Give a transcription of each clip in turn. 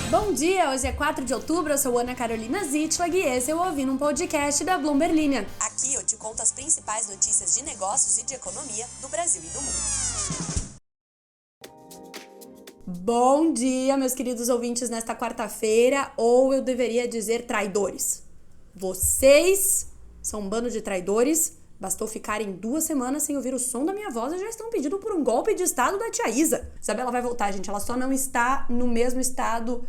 Bom dia, hoje é 4 de outubro, eu sou Ana Carolina Zitlag e esse é o Ouvindo um Podcast da Bloomberg Linha. Aqui eu te conto as principais notícias de negócios e de economia do Brasil e do mundo. Bom dia, meus queridos ouvintes, nesta quarta-feira, ou eu deveria dizer traidores. Vocês são um bando de traidores. Bastou ficarem 2 semanas sem ouvir o som da minha voz e já estão pedindo por um golpe de estado da tia Isa. Isabela vai voltar, gente. Ela só não está no mesmo estado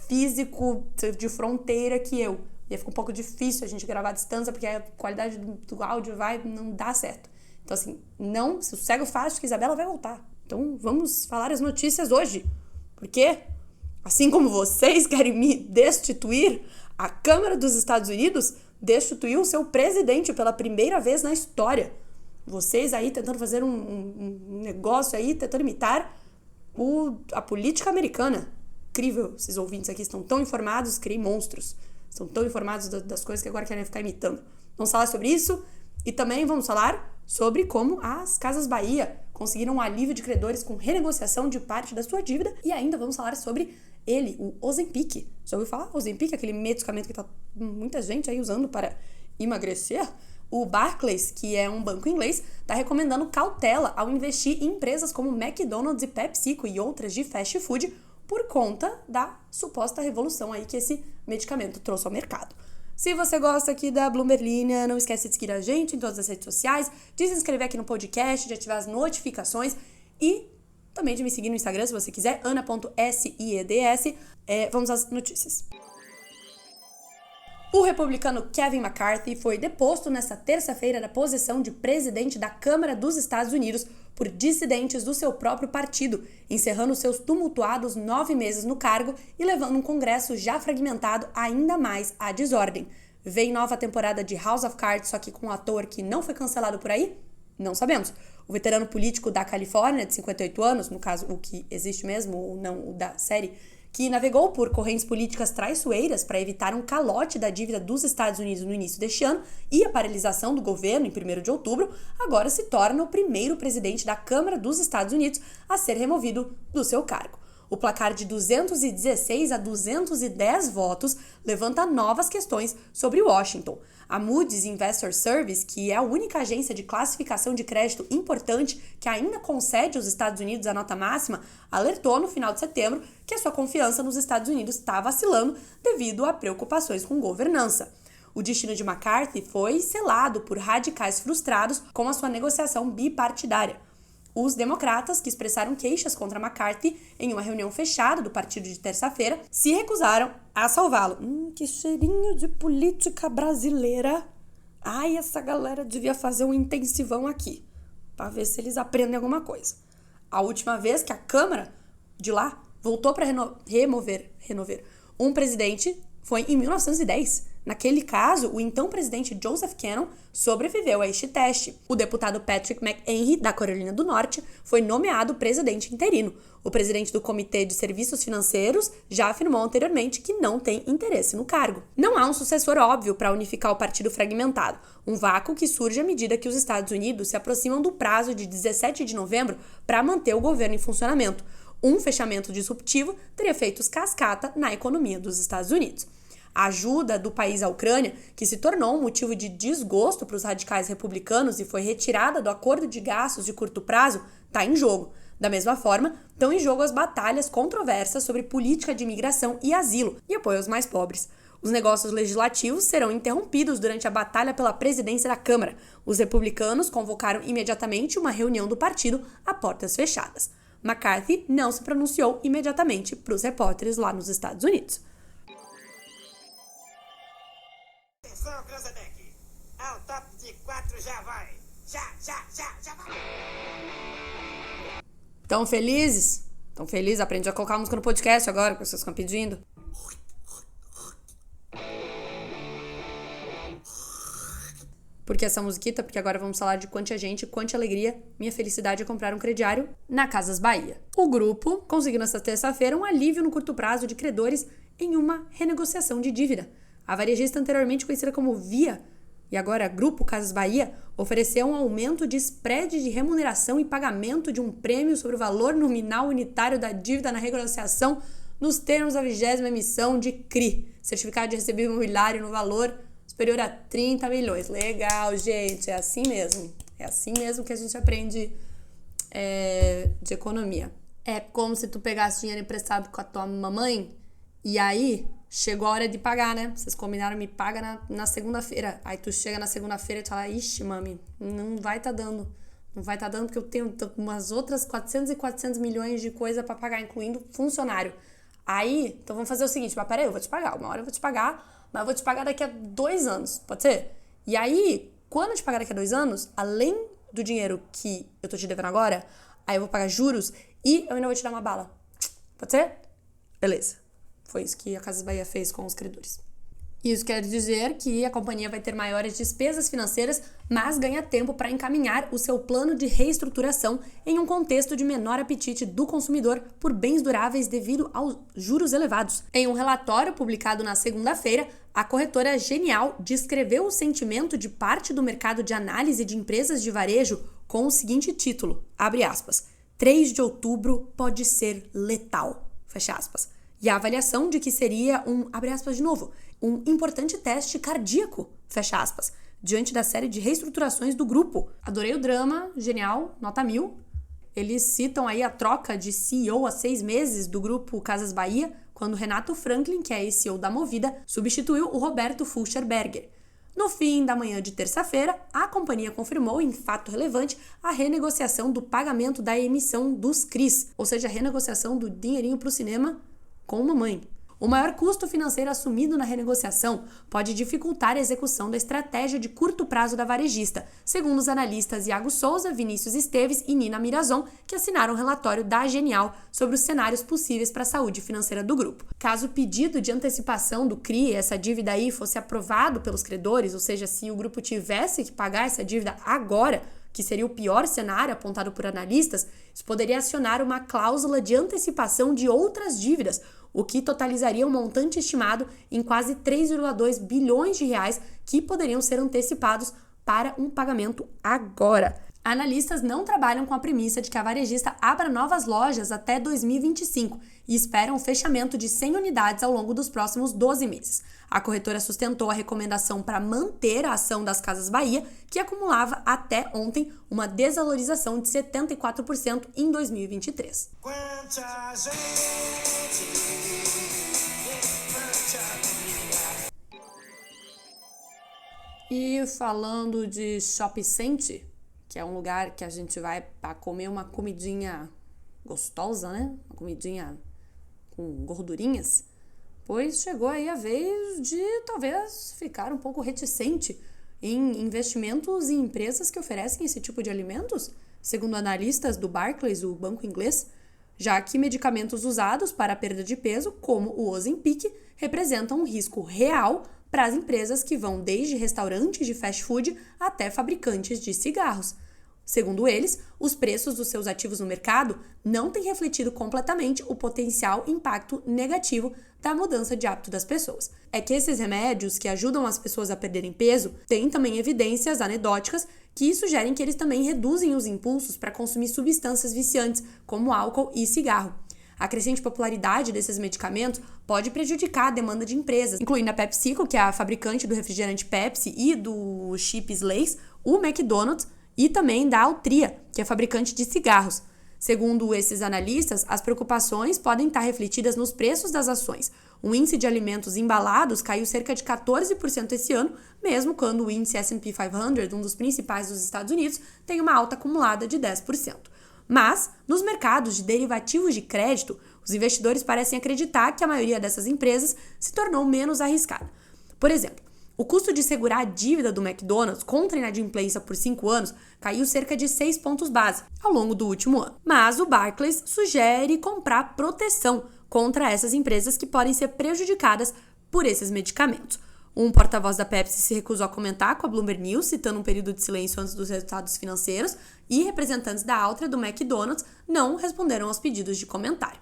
físico de fronteira que eu. E fica um pouco difícil a gente gravar à distância porque a qualidade do áudio não dá certo. Então, assim, não sossego fácil que Isabela vai voltar. Então, vamos falar as notícias hoje. Porque, assim como vocês querem me destituir, a Câmara dos Estados Unidos destituiu o seu presidente pela primeira vez na história. Vocês aí tentando fazer um negócio aí, tentando imitar a política americana. Incrível, esses ouvintes aqui estão tão informados, criei monstros. Estão tão informados das coisas que agora querem ficar imitando. Vamos falar sobre isso e também vamos falar sobre como as Casas Bahia conseguiram um alívio de credores com renegociação de parte da sua dívida e ainda vamos falar sobre ele, o Ozempic. Já ouviu falar? Ozempic, aquele medicamento que tá muita gente aí usando para emagrecer. O Barclays, que é um banco inglês, está recomendando cautela ao investir em empresas como McDonald's e PepsiCo e outras de fast food por conta da suposta revolução aí que esse medicamento trouxe ao mercado. Se você gosta aqui da Bloomberg Linha, não esquece de seguir a gente em todas as redes sociais, de se inscrever aqui no podcast, de ativar as notificações e também de me seguir no Instagram, se você quiser, ana.sieds. Vamos às notícias. O republicano Kevin McCarthy foi deposto nesta terça-feira da posição de presidente da Câmara dos Estados Unidos por dissidentes do seu próprio partido, encerrando seus tumultuados 9 meses no cargo e levando um Congresso já fragmentado ainda mais à desordem. Vem nova temporada de House of Cards, só que com um ator que não foi cancelado por aí? Não sabemos. O veterano político da Califórnia, de 58 anos, no caso o que existe mesmo, ou não o da série, que navegou por correntes políticas traiçoeiras para evitar um calote da dívida dos Estados Unidos no início deste ano e a paralisação do governo em 1º de outubro, agora se torna o primeiro presidente da Câmara dos Estados Unidos a ser removido do seu cargo. O placar de 216 a 210 votos levanta novas questões sobre Washington. A Moody's Investor Service, que é a única agência de classificação de crédito importante que ainda concede aos Estados Unidos a nota máxima, alertou no final de setembro que a sua confiança nos Estados Unidos está vacilando devido a preocupações com governança. O destino de McCarthy foi selado por radicais frustrados com a sua negociação bipartidária. Os democratas, que expressaram queixas contra McCarthy em uma reunião fechada do partido de terça-feira, se recusaram a salvá-lo. Que cheirinho de política brasileira. Ai, essa galera devia fazer um intensivão aqui, para ver se eles aprendem alguma coisa. A última vez que a Câmara de lá voltou para remover um presidente foi em 1910. Naquele caso, o então presidente Joseph Cannon sobreviveu a este teste. O deputado Patrick McHenry, da Carolina do Norte, foi nomeado presidente interino. O presidente do Comitê de Serviços Financeiros já afirmou anteriormente que não tem interesse no cargo. Não há um sucessor óbvio para unificar o partido fragmentado, um vácuo que surge à medida que os Estados Unidos se aproximam do prazo de 17 de novembro para manter o governo em funcionamento. Um fechamento disruptivo teria feito cascata na economia dos Estados Unidos. A ajuda do país à Ucrânia, que se tornou um motivo de desgosto para os radicais republicanos e foi retirada do acordo de gastos de curto prazo, está em jogo. Da mesma forma, estão em jogo as batalhas controversas sobre política de imigração e asilo e apoio aos mais pobres. Os negócios legislativos serão interrompidos durante a batalha pela presidência da Câmara. Os republicanos convocaram imediatamente uma reunião do partido a portas fechadas. McCarthy não se pronunciou imediatamente para os repórteres lá nos Estados Unidos. Atenção, Cranzebeck! Ao top de 4 já vai! Já vai! Tão felizes? Tão felizes? Aprendi a colocar a música no podcast agora, que vocês estão pedindo. Por que essa musiquita? Porque agora vamos falar de Quante Gente, Quante Alegria, Minha Felicidade é Comprar um Crediário na Casas Bahia. O grupo conseguiu nesta terça-feira um alívio no curto prazo de credores em uma renegociação de dívida. A varejista anteriormente conhecida como Via, e agora Grupo Casas Bahia, ofereceu um aumento de spread de remuneração e pagamento de um prêmio sobre o valor nominal unitário da dívida na renegociação nos termos da 20ª emissão de CRI, Certificado de Recebível Imobiliário no valor superior a 30 milhões. Legal, gente, é assim mesmo. É assim mesmo que a gente aprende de economia. É como se tu pegasse dinheiro emprestado com a tua mamãe e aí chegou a hora de pagar, né? Vocês combinaram, me paga na segunda-feira. Aí tu chega na segunda-feira e tu fala, ixi, mami, não vai tá dando. Não vai tá dando porque eu tenho umas outras 400 milhões de coisa pra pagar, incluindo funcionário. Aí, então vamos fazer o seguinte, mas peraí, eu vou te pagar. Uma hora eu vou te pagar, mas eu vou te pagar daqui a 2 anos, pode ser? E aí, quando eu te pagar daqui a 2 anos, além do dinheiro que eu tô te devendo agora, aí eu vou pagar juros e eu ainda vou te dar uma bala. Pode ser? Beleza. Foi isso que a Casas Bahia fez com os credores. Isso quer dizer que a companhia vai ter maiores despesas financeiras, mas ganha tempo para encaminhar o seu plano de reestruturação em um contexto de menor apetite do consumidor por bens duráveis devido aos juros elevados. Em um relatório publicado na segunda-feira, a corretora Genial descreveu o sentimento de parte do mercado de análise de empresas de varejo com o seguinte título, abre aspas, 3 de outubro pode ser letal, fecha aspas. E a avaliação de que seria abre aspas de novo, um importante teste cardíaco, fecha aspas, diante da série de reestruturações do grupo. Adorei o drama, genial, nota 1000. Eles citam aí a troca de CEO há 6 meses do grupo Casas Bahia, quando Renato Franklin, que é CEO da Movida, substituiu o Roberto Fulcherberger. No fim da manhã de terça-feira, a companhia confirmou, em fato relevante, a renegociação do pagamento da emissão dos CRIs, ou seja, a renegociação do dinheirinho para o cinema com mamãe. O maior custo financeiro assumido na renegociação pode dificultar a execução da estratégia de curto prazo da varejista, segundo os analistas Iago Souza, Vinícius Esteves e Nina Mirazon, que assinaram o relatório da Genial sobre os cenários possíveis para a saúde financeira do grupo. Caso o pedido de antecipação do CRI, essa dívida aí, fosse aprovado pelos credores, ou seja, se o grupo tivesse que pagar essa dívida agora, que seria o pior cenário apontado por analistas, isso poderia acionar uma cláusula de antecipação de outras dívidas, o que totalizaria um montante estimado em quase 3,2 bilhões de reais que poderiam ser antecipados para um pagamento agora. Analistas não trabalham com a premissa de que a varejista abra novas lojas até 2025 e esperam o fechamento de 100 unidades ao longo dos próximos 12 meses. A corretora sustentou a recomendação para manter a ação das Casas Bahia, que acumulava até ontem uma desvalorização de 74% em 2023. Quanta gente, E falando de Shopping Center, que é um lugar que a gente vai para comer uma comidinha gostosa, né? Uma comidinha com gordurinhas. Pois chegou aí a vez de talvez ficar um pouco reticente em investimentos em empresas que oferecem esse tipo de alimentos, segundo analistas do Barclays, o banco inglês, já que medicamentos usados para a perda de peso, como o Ozempic, representam um risco real para as empresas que vão desde restaurantes de fast food até fabricantes de cigarros. Segundo eles, os preços dos seus ativos no mercado não têm refletido completamente o potencial impacto negativo da mudança de hábito das pessoas. É que esses remédios que ajudam as pessoas a perderem peso têm também evidências anedóticas que sugerem que eles também reduzem os impulsos para consumir substâncias viciantes, como álcool e cigarro. A crescente popularidade desses medicamentos pode prejudicar a demanda de empresas, incluindo a PepsiCo, que é a fabricante do refrigerante Pepsi e do chips Lay's, o McDonald's, e também da Altria, que é fabricante de cigarros. Segundo esses analistas, as preocupações podem estar refletidas nos preços das ações. O índice de alimentos embalados caiu cerca de 14% esse ano, mesmo quando o índice S&P 500, um dos principais dos Estados Unidos, tem uma alta acumulada de 10%. Mas, nos mercados de derivativos de crédito, os investidores parecem acreditar que a maioria dessas empresas se tornou menos arriscada. Por exemplo, o custo de segurar a dívida do McDonald's contra a inadimplência por 5 anos caiu cerca de 6 pontos base ao longo do último ano. Mas o Barclays sugere comprar proteção contra essas empresas que podem ser prejudicadas por esses medicamentos. Um porta-voz da Pepsi se recusou a comentar com a Bloomberg News, citando um período de silêncio antes dos resultados financeiros, e representantes da Altria do McDonald's não responderam aos pedidos de comentário.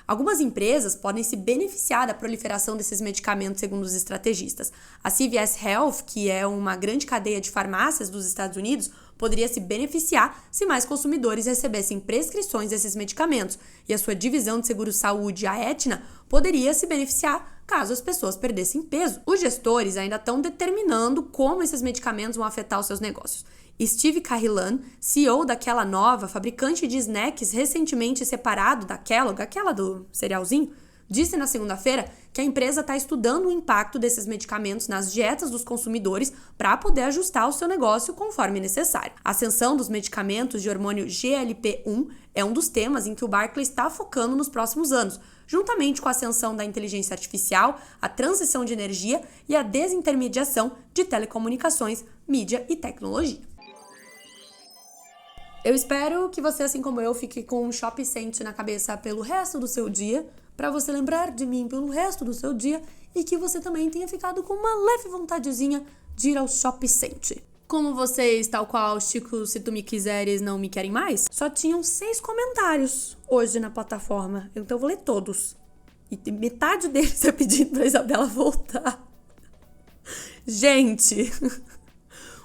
Algumas empresas podem se beneficiar da proliferação desses medicamentos, segundo os estrategistas. A CVS Health, que é uma grande cadeia de farmácias dos Estados Unidos, poderia se beneficiar se mais consumidores recebessem prescrições desses medicamentos, e a sua divisão de seguro-saúde, a Aetna, poderia se beneficiar caso as pessoas perdessem peso. Os gestores ainda estão determinando como esses medicamentos vão afetar os seus negócios. Steve Cahillane, CEO daquela nova, fabricante de snacks recentemente separado da Kellogg, aquela do cerealzinho, disse na segunda-feira que a empresa está estudando o impacto desses medicamentos nas dietas dos consumidores para poder ajustar o seu negócio conforme necessário. A ascensão dos medicamentos de hormônio GLP-1 é um dos temas em que o Barclays está focando nos próximos anos, juntamente com a ascensão da inteligência artificial, a transição de energia e a desintermediação de telecomunicações, mídia e tecnologia. Eu espero que você, assim como eu, fique com um Shopping Center na cabeça pelo resto do seu dia, para você lembrar de mim pelo resto do seu dia, e que você também tenha ficado com uma leve vontadezinha de ir ao Shopping Center. Como vocês, tal qual Chico, se tu me quiseres, não me querem mais, só tinham 6 comentários hoje na plataforma, então eu vou ler todos. E metade deles é pedindo pra Isabela voltar. Gente,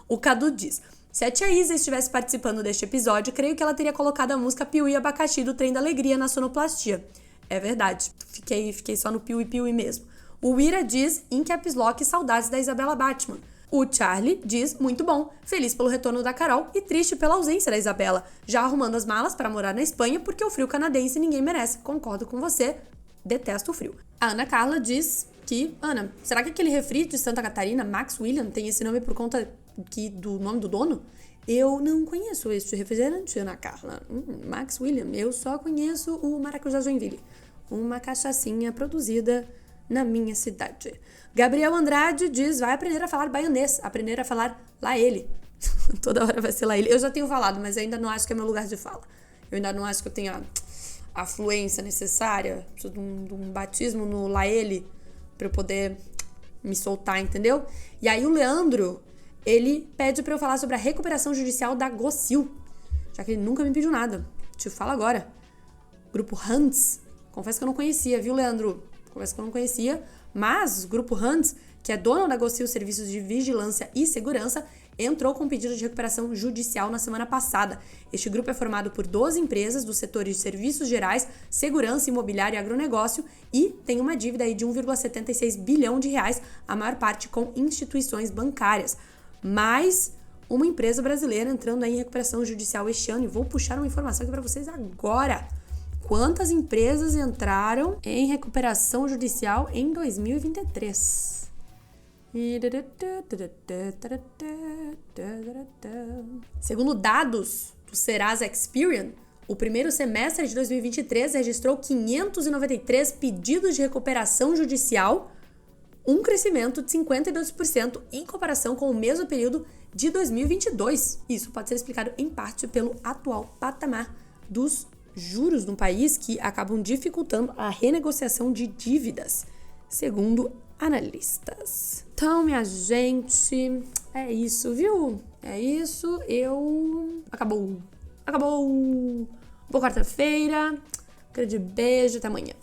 o Cadu diz: se a tia Isa estivesse participando deste episódio, creio que ela teria colocado a música Piuí Abacaxi do Trem da Alegria na sonoplastia. É verdade, fiquei só no Piuí mesmo. O Ira diz, em caps lock, saudades da Isabela Batman. O Charlie diz, muito bom, feliz pelo retorno da Carol e triste pela ausência da Isabela, já arrumando as malas para morar na Espanha porque o frio canadense ninguém merece. Concordo com você, detesto o frio. A Ana Carla diz que, Ana, será que aquele refri de Santa Catarina, Max William, tem esse nome por conta do nome do dono? Eu não conheço esse refrigerante, Ana Carla. Max William, eu só conheço o Maracujá Joinville, uma cachaçinha produzida na minha cidade. Gabriel Andrade diz, vai aprender a falar baianês, aprender a falar lá ele. Toda hora vai ser lá ele. Eu já tenho falado, mas ainda não acho que é meu lugar de fala. Eu ainda não acho que eu tenha a fluência necessária, preciso de um batismo no lá ele pra eu poder me soltar, entendeu? E aí o Leandro, ele pede pra eu falar sobre a recuperação judicial da Gocil, já que ele nunca me pediu nada. Te falo agora. Grupo Hans, confesso que eu não conhecia, viu, Leandro? Confesso que eu não conhecia, mas o Grupo Hans, que é dono da Gocil Serviços de Vigilância e Segurança, entrou com um pedido de recuperação judicial na semana passada. Este grupo é formado por 12 empresas dos setores de serviços gerais, segurança, imobiliário e agronegócio e tem uma dívida aí de 1,76 bilhão de reais, a maior parte com instituições bancárias. Mais uma empresa brasileira entrando aí em recuperação judicial este ano. E vou puxar uma informação aqui para vocês agora. Quantas empresas entraram em recuperação judicial em 2023? Segundo dados do Serasa Experian, o primeiro semestre de 2023 registrou 593 pedidos de recuperação judicial, um crescimento de 52% em comparação com o mesmo período de 2022. Isso pode ser explicado em parte pelo atual patamar dos juros no país, que acabam dificultando a renegociação de dívidas, segundo analistas. Então, minha gente, é isso, viu? É isso, Acabou. Boa quarta-feira, grande beijo, até amanhã.